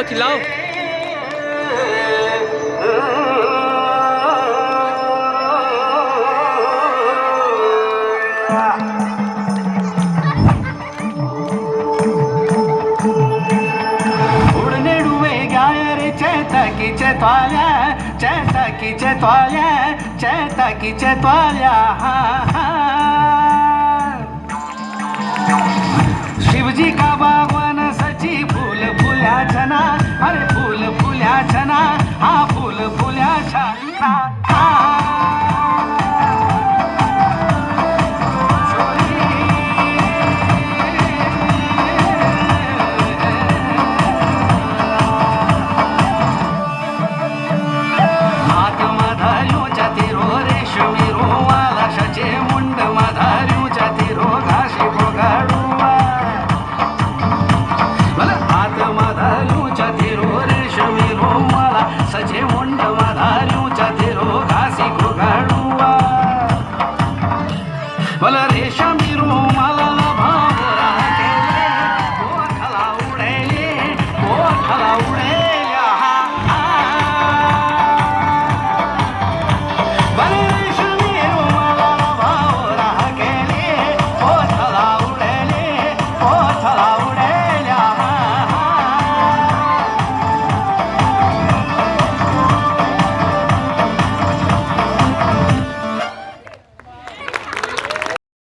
लाव खिलाव. चैताकीचे त्वाल्या शिवजी का बागवान सची फूल फुल्या छना अरे फूल फुल्या छना हा फूल फुल्या छना सजे मुंड मधारू चतिरो घासी